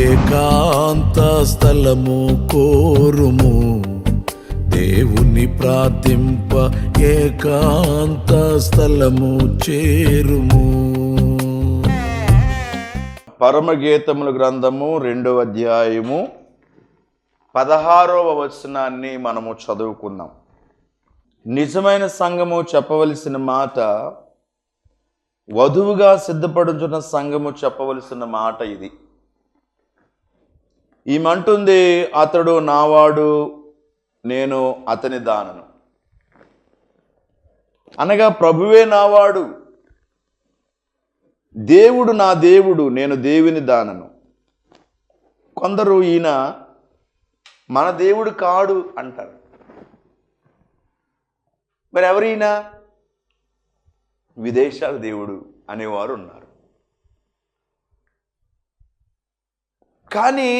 ఏకాంత స్థలము కోరుము, దేవుని ప్రార్థింప ఏకాంత స్థలము చేరుము. పరమగీతముల గ్రంథము 2వ అధ్యాయము 16వ వచనాన్ని మనము చదువుకుందాం. నిజమైన సంఘము చెప్పవలసిన మాట, వధువుగా సిద్ధపడుచున్న సంఘము చెప్పవలసిన మాట ఇది. ఈమంటుంది, అతడు నావాడు, నేను అతని దానను. అనగా ప్రభువే నావాడు, దేవుడు నా దేవుడు, నేను దేవుని దానను. కొందరు ఈయన మన దేవుడు కాడు అంటారు. మరి ఎవరైనా విదేశాల దేవుడు అనేవారు ఉన్నారు. కానీ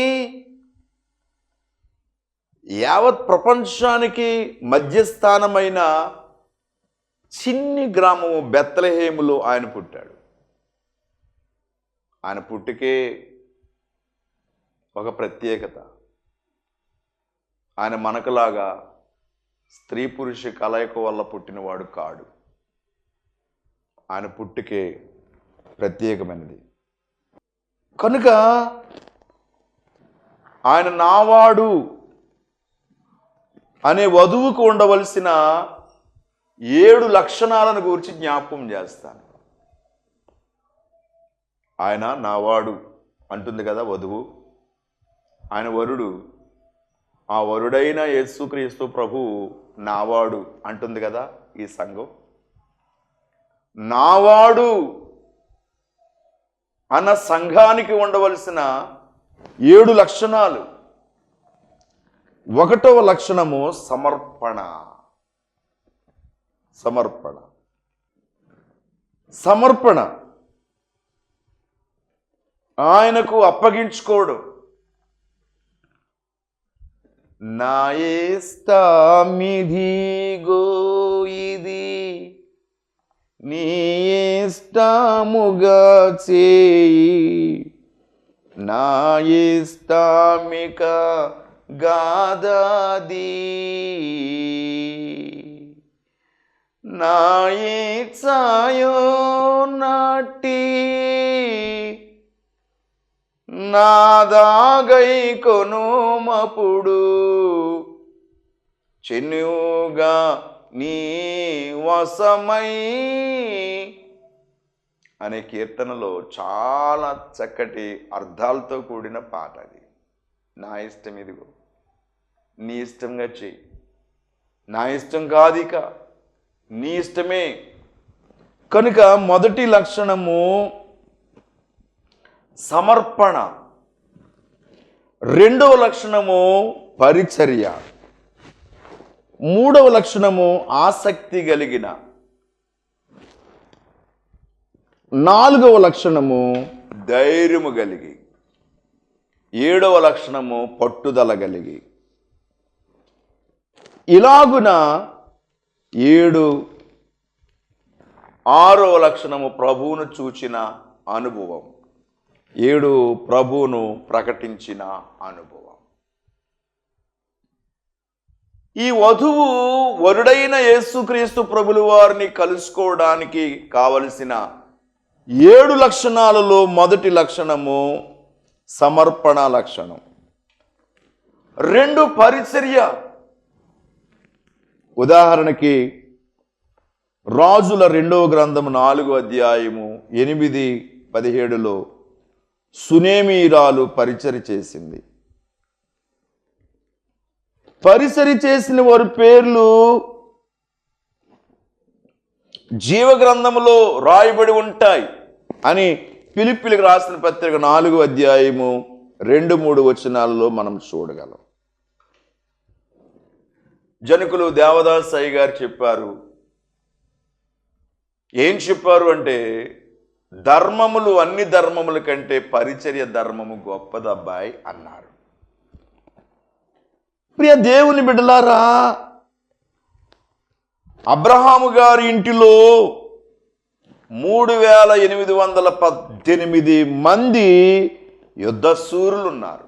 యావత్ ప్రపంచానికి మధ్యస్థానమైన చిన్ని గ్రామము బెత్లెహేములో ఆయన పుట్టాడు. ఆయన పుట్టుకే ఒక ప్రత్యేకత. ఆయన మనకులాగా స్త్రీ పురుష కలయిక వల్ల పుట్టినవాడు కాడు. ఆయన పుట్టుకే ప్రత్యేకమైనది. కనుక ఆయన నావాడు అనే వధువుకు ఉండవలసిన 7 లక్షణాలను గురించి జ్ఞాపకం చేస్తాను. ఆయన నావాడు అంటుంది కదా వధువు, ఆయన వరుడు, ఆ వరుడైన యేసుక్రీస్తు ప్రభువు నావాడు అంటుంది కదా ఈ సంఘం. నావాడు అన్న సంఘానికి ఉండవలసిన 7 లక్షణాలు. 1వ లక్షణము సమర్పణ. సమర్పణ సమర్పణ ఆయనకు అప్పగించుకోవడం. నా ఇష్టమిదిగో ఇది, నీ ఇష్టముగా చేయి, నా ఇష్టమిక గాదది, నా ఇచ్ఛయో నాటి నాదాగై కొనుమపుడు, చెన్నుగా నీ వశమై అనే కీర్తనలో చాలా చక్కటి అర్థాలతో కూడిన పాట అది. నా ఇష్టం ఇదిగో, నీ ఇష్టంగా చెయ్యి, నా ఇష్టం కాదిక, నీ ఇష్టమే. కనుక మొదటి లక్షణము సమర్పణ. 2వ లక్షణము పరిచర్య. 3వ లక్షణము ఆసక్తి కలిగిన. 4వ లక్షణము ధైర్యము కలిగి. 7వ లక్షణము పట్టుదల కలిగి. ఇలాగున 6వ లక్షణము ప్రభువును చూచిన అనుభవం. 7 ప్రభువును ప్రకటించిన అనుభవం. ఈ వధువు వరుడైన యేసుక్రీస్తు ప్రభుల వారిని కలుసుకోవడానికి కావలసిన 7 లక్షణాలలో మొదటి లక్షణము సమర్పణ లక్షణం. 2 పరిచర్య. ఉదాహరణకి రాజుల 2వ గ్రంథము 4వ అధ్యాయము 8-17లో సునేమీరాలు పరిచర్య చేసింది. పరిచర్య చేసిన వారి పేర్లు జీవ గ్రంథములో రాయబడి ఉంటాయి అని ఫిలిప్పీలకు రాసిన పత్రిక 4వ అధ్యాయము 2-3 వచనాలలో మనం చూడగలం. జనకులు దేవదాస్ అయ్య గారు చెప్పారు, ఏం చెప్పారు అంటే, ధర్మములు అన్ని ధర్మముల కంటే పరిచర్య ధర్మము గొప్పదబ్బాయి అన్నారు. ప్రియ దేవుని బిడ్డలారా, అబ్రహాము గారి ఇంటిలో 3818 మంది యుద్ధశూరులు ఉన్నారు.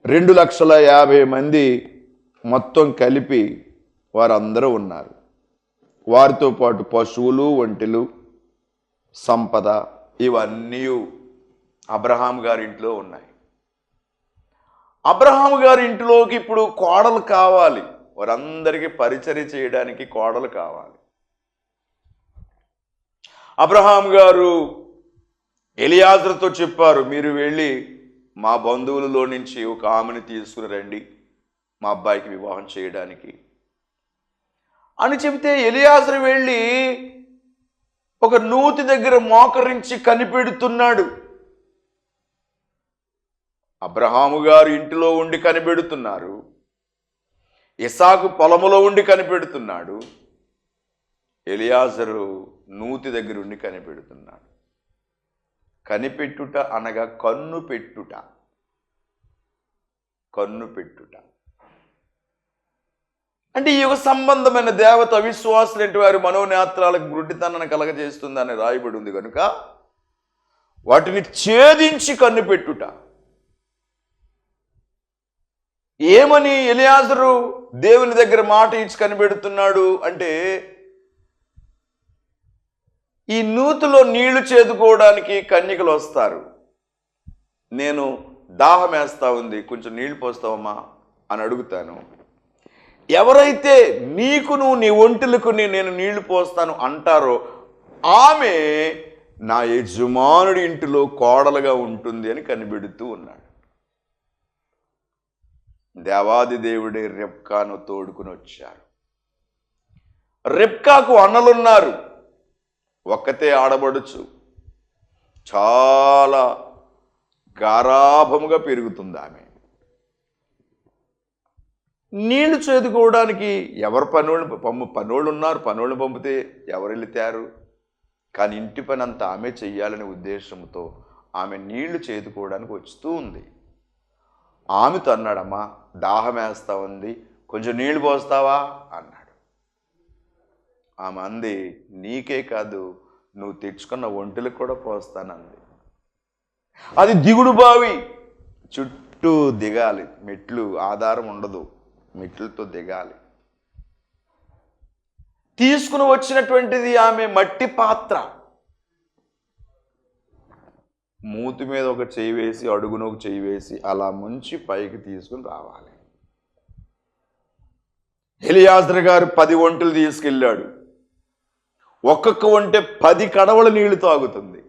2,50,000 మంది మొత్తం కలిపి వారందరూ ఉన్నారు. వారితో పాటు పశువులు, ఒంటెలు, సంపద ఇవన్నీ అబ్రహాం గారి ఇంట్లో ఉన్నాయి. అబ్రహాం గారి ఇంట్లోకి ఇప్పుడు కోడలు కావాలి. వారందరికీ పరిచర్య చేయడానికి కోడలు కావాలి. అబ్రహాం గారు ఎలియాజరుతో చెప్పారు, మీరు వెళ్ళి మా బంధువులలో నుంచి ఒక ఆమెను తీసుకుని రండి మా అబ్బాయికి వివాహం చేయడానికి అని చెబితే, ఎలియాజరు వెళ్ళి ఒక నూతి దగ్గర మోకరించి కనిపెడుతున్నాడు. అబ్రహాము గారు ఇంటిలో ఉండి కనిపెడుతున్నారు, ఇసాకు పొలములో ఉండి కనిపెడుతున్నాడు, ఎలియాజరు నూతి దగ్గర ఉండి కనిపెడుతున్నాడు. కనిపెట్టుట అనగా కన్ను పెట్టుట. కన్ను పెట్టుట అంటే ఈ యుగ సంబంధమైన దేవత అవిశ్వాసులంటి వారి మనోనేత్రాలకు గుడ్డితనాన్ని కలగజేస్తుందని రాయబడి ఉంది కనుక వాటిని ఛేదించి కన్ను పెట్టుట. ఏమని ఎలియాజరు దేవుని దగ్గర మాట ఇచ్చి కనిపెడుతున్నాడు అంటే, ఈ నూతిలో నీళ్లు చేదుకోవడానికి కన్యకలు వస్తారు. నేను దాహం వేస్తా ఉంది, కొంచెం నీళ్లు పోస్తావమ్మా అని అడుగుతాను. ఎవరైతే నీకును నీ ఒంటెలకు నేను నీళ్లు పోస్తాను అంటారో ఆమె నా యజమానుడి ఇంటిలో కోడలుగా ఉంటుంది అని కనిపెడుతూ ఉన్నాడు. దేవాది దేవుడే రెబ్కాను తోడుకుని వచ్చారు. రెబ్కాకు అన్నలున్నారు, ఒక్కతే ఆడబడుచు, చాలా గారాభముగా పెరుగుతుంది ఆమె. నీళ్లు చేదుకోవడానికి ఎవరు పనోళ్ళు ఉన్నారు, పనోళ్ళు పంపితే ఎవరు వెళితారు. కానీ ఇంటి పని అంతా ఆమె చెయ్యాలనే ఉద్దేశంతో ఆమె నీళ్లు చేదుకోవడానికి వస్తూ ఉంది. ఆమెతో అన్నాడమ్మా, దాహం వేస్తా ఉంది, కొంచెం నీళ్లు పోస్తావా అన్నాడు. ఆమె అంది, నీకే కాదు నువ్వు తెచ్చుకున్న ఒంటెలకు కూడా పోస్తానంది. అది దిగుడు బావి, చుట్టూ దిగాలి, మెట్లు ఆధారం ఉండదు, మెట్లతో దిగాలి. తీసుకుని వచ్చినటువంటిది ఆమె మట్టి పాత్ర. మూతి మీద ఒక చెయ్యి వేసి, అడుగున ఒక చెయ్యి వేసి అలా ముంచి పైకి తీసుకుని రావాలి. ఎలియాజరు గారు 10 ఒంటెలు తీసుకెళ్ళాడు. ఒక్కొక్క ఒంటె 10 కడవల నీళ్లు తాగుతుంది.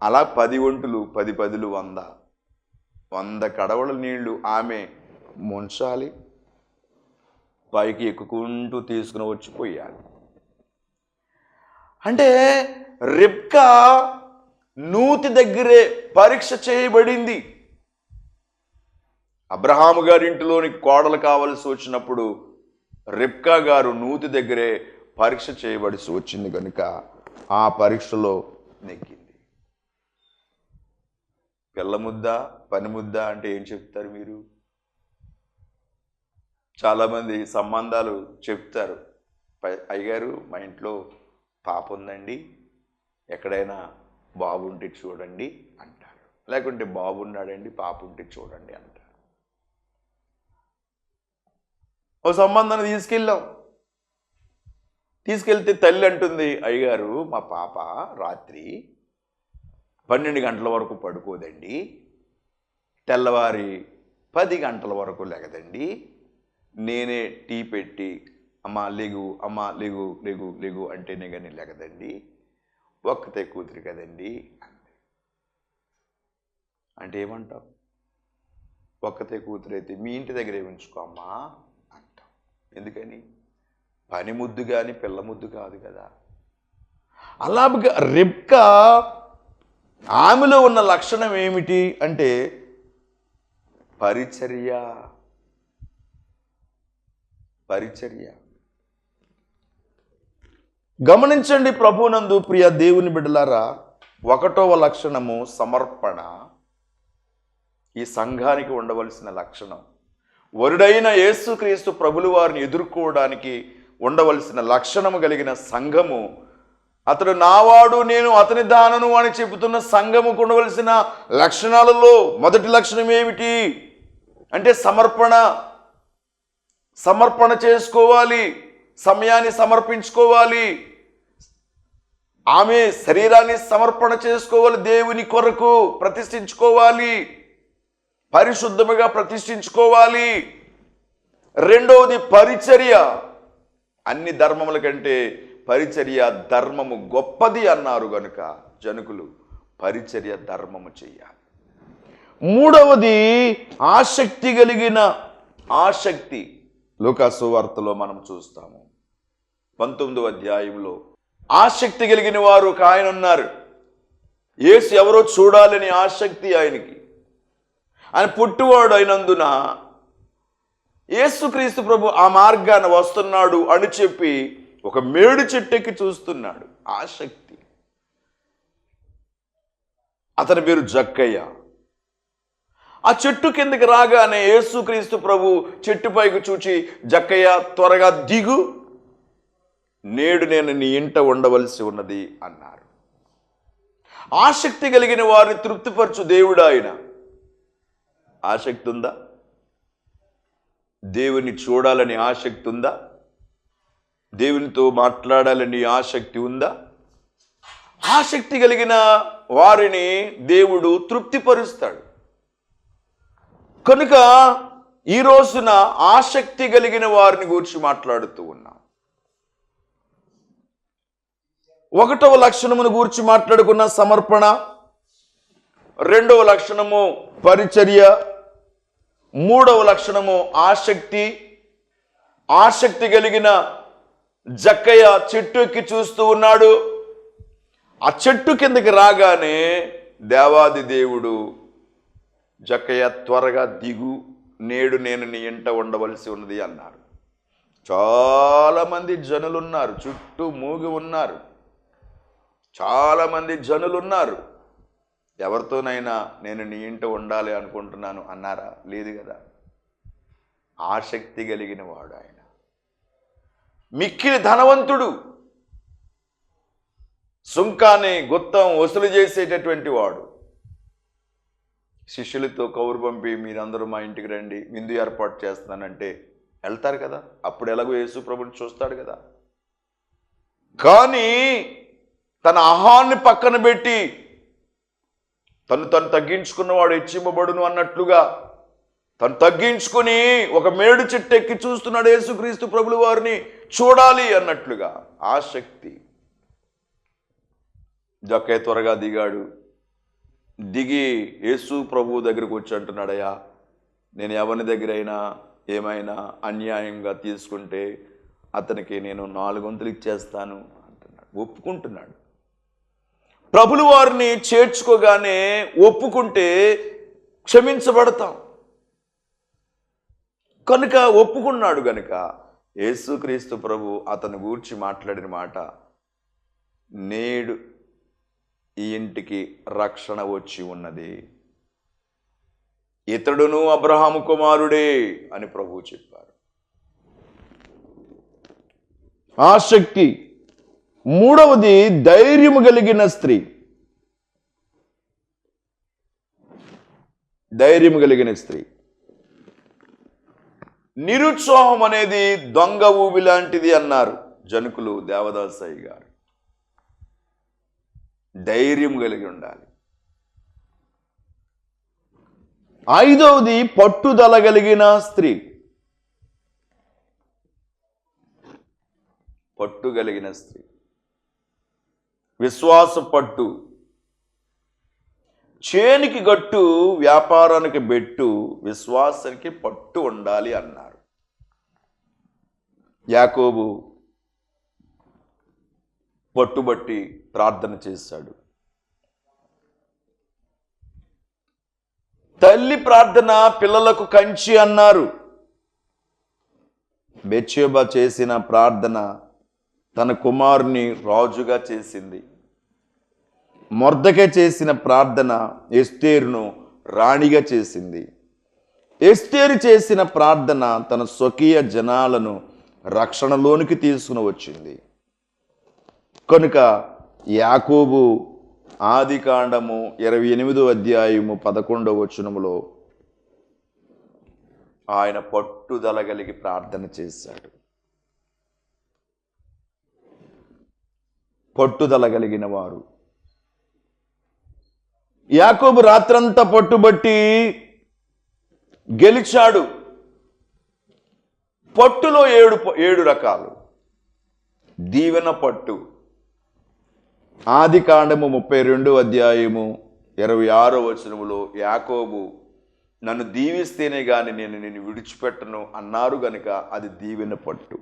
అలా 10 ఒంటెలు 10 10లు 100 కడవల నీళ్లు ఆమె ముంచాలి, పైకి ఎక్కుకుంటూ తీసుకుని వచ్చి పోయాలి. అంటే రెబ్కా నూతి దగ్గరే పరీక్ష చేయబడింది. అబ్రహాము గారి ఇంటిలోనికి కోడలు కావలసి వచ్చినప్పుడు రెబ్కా గారు నూతి దగ్గరే పరీక్ష చేయబడిసి వచ్చింది కనుక ఆ పరీక్షలో నెగ్గింది. పిల్ల ముద్ద పని ముద్ద అంటే ఏం చెప్తారు మీరు? చాలామంది సంబంధాలు చెప్తారు, అయ్యగారు మా ఇంట్లో పాప ఉందండి, ఎక్కడైనా బాబు ఉంటే చూడండి అంటారు. లేకుంటే బాబు ఉన్నాడండి, పాప ఉంటే చూడండి అంటారు. ఓ సంబంధాన్ని తీసుకెళ్తే తల్లి అంటుంది, అయ్యగారు మా పాప రాత్రి 12 గంటల వరకు పడుకోదండి, తెల్లవారి 10 గంటల వరకు లెగదండి, నేనే టీ పెట్టి అమ్మా లెగు అమ్మా లెగు లెగు లెగు అంటేనే కానీ లెగదండి, ఒక్కతే కూతురు కదండి అంది. అంటే ఏమంటావు? ఒక్కతే కూతురు అయితే మీ ఇంటి దగ్గరే ఉంచుకో అమ్మా అంటాం. ఎందుకని? పని ముద్దు కానీ పిల్ల ముద్దు కాదు కదా. అలాగా రెబ్కా ఆమెలో ఉన్న లక్షణం ఏమిటి అంటే పరిచర్య. గమనించండి ప్రభునందు ప్రియ దేవుని బిడ్డలారా, 1వ లక్షణము సమర్పణ. ఈ సంఘానికి ఉండవలసిన లక్షణం, వరుడైన యేసుక్రీస్తు ప్రభుల వారిని ఎదుర్కోవడానికి ఉండవలసిన లక్షణము కలిగిన సంఘము, అతడు నావాడు నేను అతని దానను అని చెబుతున్న సంఘముకు ఉండవలసిన లక్షణాలలో మొదటి లక్షణం ఏమిటి అంటే సమర్పణ. సమర్పణ చేసుకోవాలి, సమయాన్ని సమర్పించుకోవాలి, ఆమె శరీరాన్ని సమర్పణ చేసుకోవాలి, దేవుని కొరకు ప్రతిష్ఠించుకోవాలి, పరిశుద్ధముగా ప్రతిష్ఠించుకోవాలి. రెండవది పరిచర్య. అన్ని ధర్మముల కంటే పరిచర్య ధర్మము గొప్పది అన్నారు గనుక జనకులు పరిచర్య ధర్మము చెయ్యాలి. మూడవది ఆసక్తి కలిగిన ఆసక్తి. లూకాసు వార్తలో మనం చూస్తాము 19వ అధ్యాయంలో ఆసక్తి కలిగిన వారు ఒక ఆయన ఉన్నారు. యేసు ఎవరో చూడాలని ఆసక్తి ఆయనకి. ఆయన పుట్టువాడు అయినందున యేసుక్రీస్తు ప్రభు ఆ మార్గాన వస్తున్నాడు అని చెప్పి ఒక మేడు చెట్టెక్కి చూస్తున్నాడు. ఆసక్తి. అతని పేరు జక్కయ్య. ఆ చెట్టు కిందకి రాగానే యేసుక్రీస్తు ప్రభు చెట్టుపైకి చూచి, జక్కయ్య త్వరగా దిగు, నేడు నేను నీ ఇంట ఉండవలసి ఉన్నది అన్నారు. ఆసక్తి కలిగిన వారిని తృప్తిపరచు దేవుడు ఆయన. ఆసక్తి ఉందా? దేవుని చూడాలని ఆసక్తి ఉందా? దేవునితో మాట్లాడాలని ఆసక్తి ఉందా? ఆసక్తి కలిగిన వారిని దేవుడు తృప్తిపరుస్తాడు. కనుక ఈ రోజున ఆసక్తి కలిగిన వారిని గురించి మాట్లాడుతూ ఉన్నాం. 1వ లక్షణమును గూర్చి మాట్లాడుకున్న సమర్పణ, 2వ లక్షణము పరిచర్య, 3వ లక్షణము ఆసక్తి. ఆసక్తి కలిగిన జక్కయ్య చెట్టు ఎక్కి చూస్తూ ఉన్నాడు. ఆ చెట్టు కిందకి రాగానే దేవాది దేవుడు, జక్కయ్య త్వరగా దిగు, నేడు నేను నీ ఇంట ఉండవలసి ఉన్నది అన్నాడు. చాలామంది జనులున్నారు, చుట్టూ మూగి ఉన్నారు. చాలామంది జనులున్నారు. ఎవరితోనైనా నేను నీ ఇంట ఉండాలి అనుకుంటున్నాను అన్నారా? లేదు కదా. ఆసక్తి కలిగిన వాడు ఆయన. మిక్కిలి ధనవంతుడు, సుంకాన్ని గుత్తం వసూలు చేసేటటువంటి వాడు. శిష్యులతో కౌరు పంపి, మీరందరూ మా ఇంటికి రండి, విందు ఏర్పాటు చేస్తానంటే వెళ్తారు కదా. అప్పుడు ఎలాగో యేసు ప్రభుని చూస్తాడు కదా. కానీ తన అహాన్ని పక్కన పెట్టి తను తగ్గించుకున్నవాడు హెచ్చింపబడును అన్నట్లుగా తను తగ్గించుకుని ఒక మేడు చెట్టు ఎక్కి చూస్తున్నాడు యేసుక్రీస్తు ప్రభుల వారిని చూడాలి అన్నట్లుగా ఆసక్తి. జక్కయ్య త్వరగా దిగాడు. దిగి యేసు ప్రభు దగ్గరకు వచ్చి అంటున్నాడయ్యా, నేను ఎవరి దగ్గర అయినా ఏమైనా అన్యాయంగా తీసుకుంటే అతనికి నేను 4 వంతులు ఇచ్చేస్తాను అంటున్నాడు. ఒప్పుకుంటున్నాడు. ప్రభుల వారిని చేర్చుకోగానే ఒప్పుకుంటే క్షమించబడతాం కనుక ఒప్పుకున్నాడు. గనుక యేసుక్రీస్తు ప్రభు అతను గూర్చి మాట్లాడిన మాట, నేడు ఈ ఇంటికి రక్షణ వచ్చి ఉన్నది, ఇతడును అబ్రహాము కుమారుడే అని ప్రభు చెప్పారు. ఆసక్తి. మూడవది ధైర్యము కలిగిన స్త్రీ. ధైర్యము కలిగిన స్త్రీ. నిరుత్సాహం అనేది దొంగ ఊబి లాంటిది అన్నారు జనకులు దేవదాసయ్య గారు. ధైర్యం కలిగి ఉండాలి. 5వది పట్టుదల కలిగిన స్త్రీ. పట్టు కలిగిన స్త్రీ. విశ్వాస పట్టు. చేనికి గట్టు, వ్యాపారానికి బెట్టు, విశ్వాసానికి పట్టు ఉండాలి అన్నారు. యాకోబు పట్టుబట్టి ప్రార్థన చేశాడు. తల్లి ప్రార్థన పిల్లలకు కంచి అన్నారు. బెత్షెబ చేసిన ప్రార్థన తన కుమారుని రాజుగా చేసింది. మొర్దెకై చేసిన ప్రార్థన ఎస్తేరును రాణిగా చేసింది. ఎస్తేరు చేసిన ప్రార్థన తన స్వకీయ జనాలను రక్షణలోనికి తీసుకుని వచ్చింది. కనుక యాకోబు ఆదికాండము 28వ అధ్యాయము 11వ వచనములో ఆయన పట్టుదల కలిగి ప్రార్థన చేశాడు. పట్టుదల కలిగిన వారు. యాకోబు రాత్రంతా పట్టుబట్టి గెలిచాడు. పట్టులో 7 రకాలు. దీవెన పట్టు. ఆదికాండము 32వ అధ్యాయము 26వ వచనములో యాకోబు నన్ను దీవిస్తేనే గాని నేను నిన్ను విడిచిపెట్టను అన్నారు గనుక అది దీవెన పట్టు.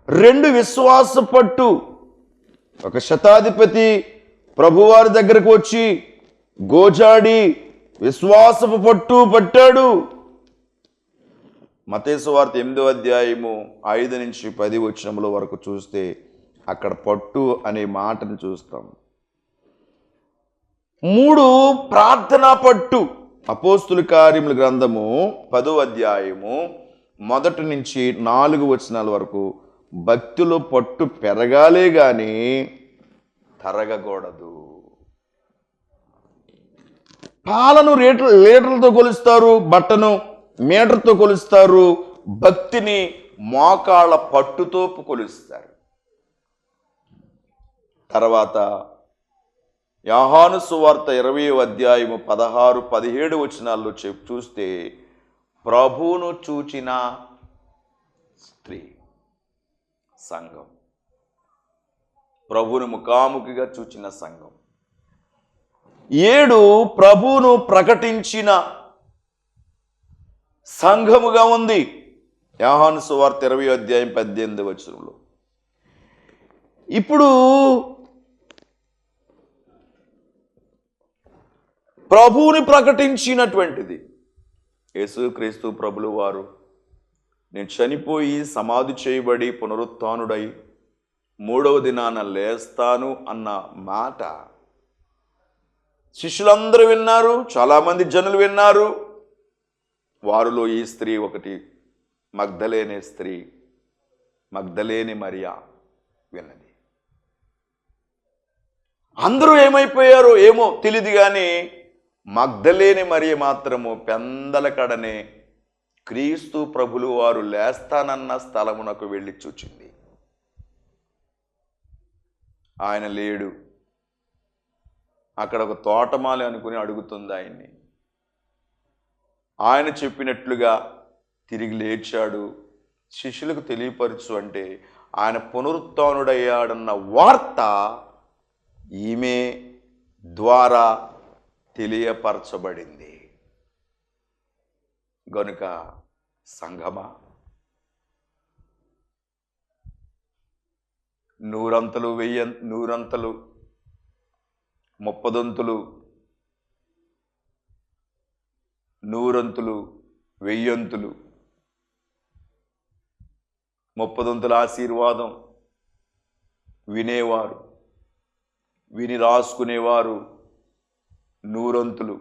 2 విశ్వాస పట్టు. ఒక శతాధిపతి ప్రభువారి దగ్గరకు వచ్చి గోజాడి విశ్వాసపు పట్టు పట్టాడు. మత్తయి సువార్త 8వ అధ్యాయము 5 నుంచి 10 వచనముల వరకు చూస్తే అక్కడ పట్టు అనే మాటను చూస్తాం. 3 ప్రార్థనా పట్టు. అపోస్తుల కార్యముల గ్రంథము 10వ అధ్యాయము 1 నుంచి 4 వచనాల వరకు భక్తిలో పట్టు పెరగాలే గాని తరగకూడదు. పాలను లీటర్లతో కొలుస్తారు, బట్టను మీటర్తో కొలుస్తారు, భక్తిని మోకాళ్ళ పట్టుతో కొలుస్తారు. తర్వాత యోహాను సువార్త 20వ అధ్యాయము 16-17 వచనాల్లో చూస్తే ప్రభువును చూచిన స్త్రీ సంఘం, ప్రభువును ముఖాముఖిగా చూచిన సంఘం. 7 ప్రభువును ప్రకటించిన సంఘముగా ఉంది. యోహాను సువార్త 20వ అధ్యాయం 18వ వచనంలో. ఇప్పుడు ప్రభువుని ప్రకటించినటువంటిది యేసుక్రీస్తు ప్రభులు వారు నేను చనిపోయి సమాధి చేయబడి పునరుత్థానుడై 3వ దినాన లేస్తాను అన్న మాట శిష్యులందరూ విన్నారు, చాలామంది జనులు విన్నారు. వారిలో ఈ స్త్రీ ఒకటి, మగ్దలేనే స్త్రీ, మగ్దలేని మరియా విన్నది. అందరూ ఏమైపోయారో ఏమో తెలియదు కానీ మగ్దలేని మరియ మాత్రము పెందల కడనే క్రీస్తు ప్రభులు వారు లేస్తానన్న స్థలమునకు వెళ్ళి చూచింది. ఆయన లేడు. అక్కడ ఒక తోటమాలి అనుకుని అడుగుతుంది ఆయన్ని. ఆయన చెప్పినట్లుగా తిరిగి లేచాడు, శిష్యులకు తెలియపరచు అంటే ఆయన పునరుత్థానుడయ్యాడన్న వార్త ఈమె ద్వారా తెలియపరచబడింది. గనుక సంఘమా, నూరంతలు, నూరంతలు, ముప్పదంతులు, నూరంతులు, వెయ్యంతులు, ముప్పదంతుల ఆశీర్వాదం వినేవారు, విని రాసుకునేవారు నూరంతులు,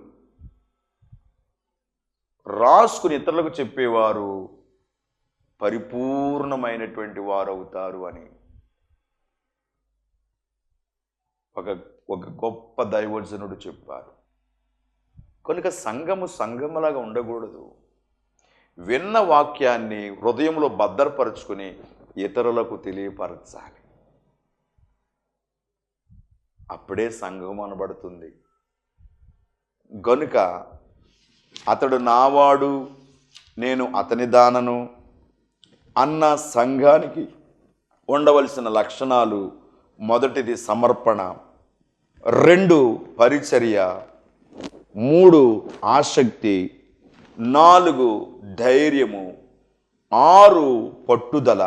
రాసుకుని ఇతరులకు చెప్పేవారు పరిపూర్ణమైనటువంటి వారు అవుతారు అని ఒక గొప్ప దైవజనుడు చెప్పారు. కనుక సంఘము సంఘములాగా ఉండకూడదు. విన్న వాక్యాన్ని హృదయంలో భద్రపరుచుకుని ఇతరులకు తెలియపరచాలి. అప్పుడే సంఘం అనబడుతుంది. గనుక అతడు నావాడు, నేను అతని దానను అన్న సంఘానికి ఉండవలసిన లక్షణాలు: 1 సమర్పణ, 2 పరిచర్య, 3 ఆసక్తి, 4 ధైర్యము, 6 పట్టుదల,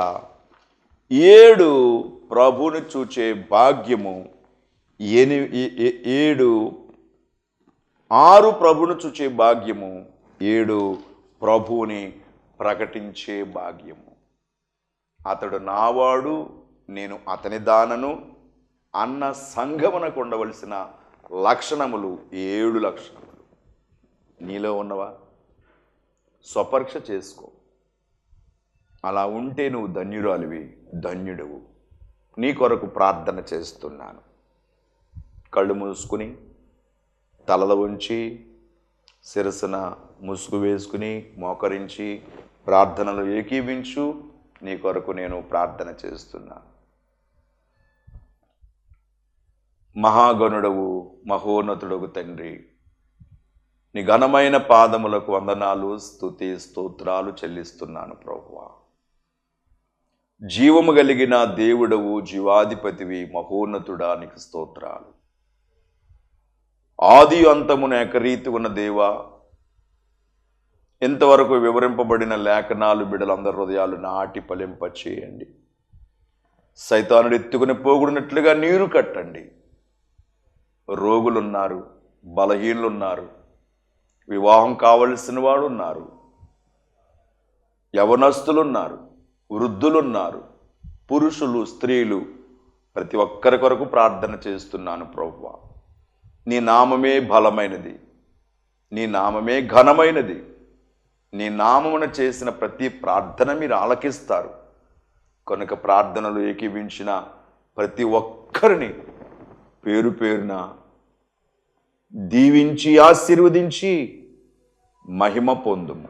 7 ప్రభువును చూచే భాగ్యము, 6 ప్రభువును చూచే భాగ్యము, 7 ప్రభువుని ప్రకటించే భాగ్యము. అతడు నావాడు, నేను అతని దానను అన్న సంగమనకు ఉండవలసిన లక్షణములు 7 లక్షణములు నీలో ఉన్నవా? స్వపరీక్ష చేసుకో. అలా ఉంటే నువ్వు ధన్యురాలివి, ధన్యుడవు. నీ కొరకు ప్రార్థన చేస్తున్నాను. కళ్ళు మూసుకుని తలద ఉంచి శిరస్సున ముసుగు వేసుకుని మోకరించి ప్రార్థనలు ఏకీవించు. నీ కొరకు నేను ప్రార్థన చేస్తున్నాను. మహాగణుడవు, మహోన్నతుడవు తండ్రి, నీ ఘనమైన పాదములకు వందనాలు, స్తుతి, స్తోత్రాలు చెల్లిస్తున్నాను ప్రభువా. జీవము కలిగిన దేవుడవు, జీవాధిపతివి, మహోన్నతుడా, నీకు స్తోత్రాలు. ఆది అంతమున ఏకరీతి ఉన్న దేవా, ఇంతవరకు వివరింపబడిన లేఖనాలు బిడ్డలందరి హృదయాలు నాటి ఫలింపచేయండి. సైతానుడు ఎత్తుకుని పోగుడినట్లుగా నీరు కట్టండి. రోగులున్నారు, బలహీనులున్నారు, వివాహం కావలసిన వాడు ఉన్నారు, యవనస్తులున్నారు, వృద్ధులున్నారు, పురుషులు, స్త్రీలు, ప్రతి ఒక్కరి కొరకు ప్రార్థన చేస్తున్నాను ప్రభువా. నీ నామమే బలమైనది, నీ నామమే ఘనమైనది. నీ నామమున చేసిన ప్రతి ప్రార్థన మీరు ఆలకిస్తారు కనుక ప్రార్థనలు ఏకీవించిన ప్రతి ఒక్కరిని పేరు పేరున దీవించి ఆశీర్వదించి మహిమ పొందుము.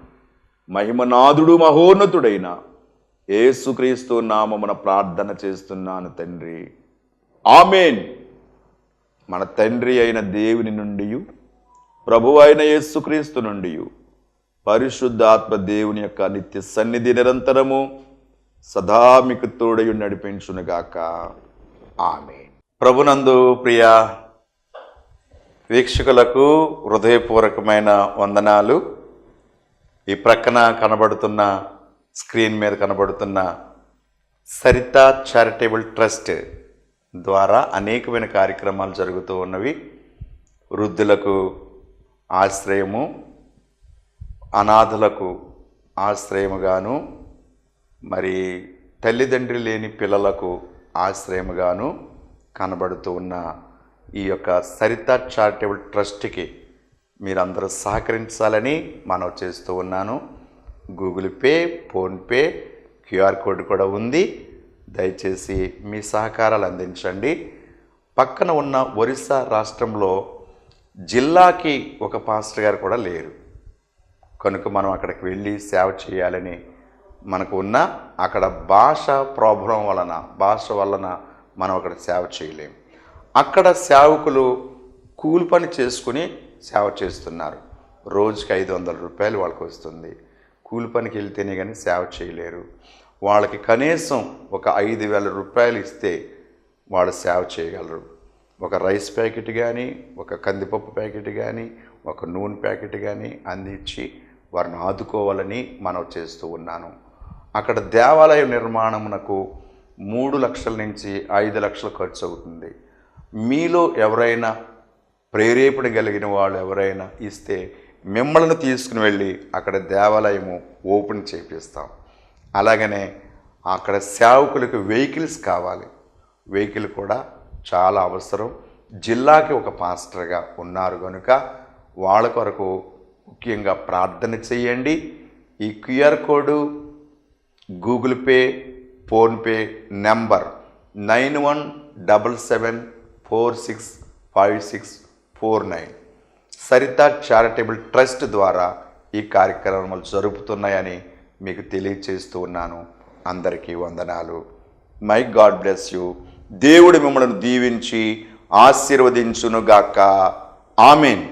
మహిమనాథుడు, మహోన్నతుడైన యేసుక్రీస్తు నామమున ప్రార్థన చేస్తున్నాను తండ్రి, ఆమేన్. మన తండ్రి అయిన దేవుని నుండి, ప్రభువు అయిన యేసుక్రీస్తు నుండి, పరిశుద్ధాత్మ దేవుని యొక్క నిత్య సన్నిధి నిరంతరము సదా మీకు తోడై నడిపించునుగాక, ఆమేన్. ప్రభునందు ప్రియ వీక్షకులకు హృదయపూర్వకమైన వందనాలు. ఈ ప్రక్కన కనబడుతున్న స్క్రీన్ మీద కనబడుతున్న సరిత చారిటబుల్ ట్రస్ట్ ద్వారా అనేకమైన కార్యక్రమాలు జరుగుతూ ఉన్నవి. వృద్ధులకు ఆశ్రయము, అనాథలకు ఆశ్రయముగాను, మరి తల్లిదండ్రి లేని పిల్లలకు ఆశ్రయముగాను కనబడుతూ ఉన్న ఈ యొక్క సరిత చారిటబుల్ ట్రస్ట్కి మీరందరూ సహకరించాలని మనవి చేస్తూ ఉన్నాను. Google pay, PhonePe, QR code కూడా ఉంది. దయచేసి మీ సహకారాలు అందించండి. పక్కన ఉన్న ఒరిస్సా రాష్ట్రంలో జిల్లాకి ఒక పాస్టర్ గారు కూడా లేరు కనుక మనం అక్కడికి వెళ్ళి సేవ చేయాలని మనకు ఉన్న అక్కడ భాష ప్రాబ్లం వలన, భాష వలన మనం అక్కడ సేవ చేయలేము. అక్కడ సేవకులు కూలి పని చేసుకుని సేవ చేస్తున్నారు. రోజుకి 500 రూపాయలు వాళ్ళకి వస్తుంది. కూలి పనికి వెళ్తేనే కానీ సేవ చేయలేరు. వాళ్ళకి కనీసం ఒక 5,000 రూపాయలు ఇస్తే వాళ్ళు సేవ చేయగలరు. ఒక రైస్ ప్యాకెట్ కానీ, ఒక కందిపప్పు ప్యాకెట్ కానీ, ఒక నూనె ప్యాకెట్ కానీ అందించి వారిని ఆదుకోవాలని మనం చేస్తూ ఉన్నాను. అక్కడ దేవాలయ నిర్మాణమునకు 3 లక్షల నుంచి 5 లక్షలు ఖర్చు అవుతుంది. మీలో ఎవరైనా ప్రేరేపణ కలిగిన వాళ్ళు ఎవరైనా ఇస్తే మిమ్మల్ని తీసుకుని వెళ్ళి అక్కడ దేవాలయము ఓపెన్ చేపిస్తాం. అలాగనే అక్కడ సేవకులకు వెహికల్స్ కావాలి. వెహికల్ కూడా చాలా అవసరం. జిల్లాకి ఒక పాస్టర్గా ఉన్నారు కనుక వాళ్ళ కొరకు ముఖ్యంగా ప్రార్థన చేయండి. ఈ QR code, Google pay, PhonePe number 9177465649 Saritha charitable trust ద్వారా ఈ కార్యక్రమాలు జరుపుతున్నాయని మీకు తెలియచేస్తూ ఉన్నాను. అందరికీ వందనాలు. My God bless you. దేవుడు మిమ్మల్ని దీవించి ఆశీర్వదించునుగాక, ఆమేన్.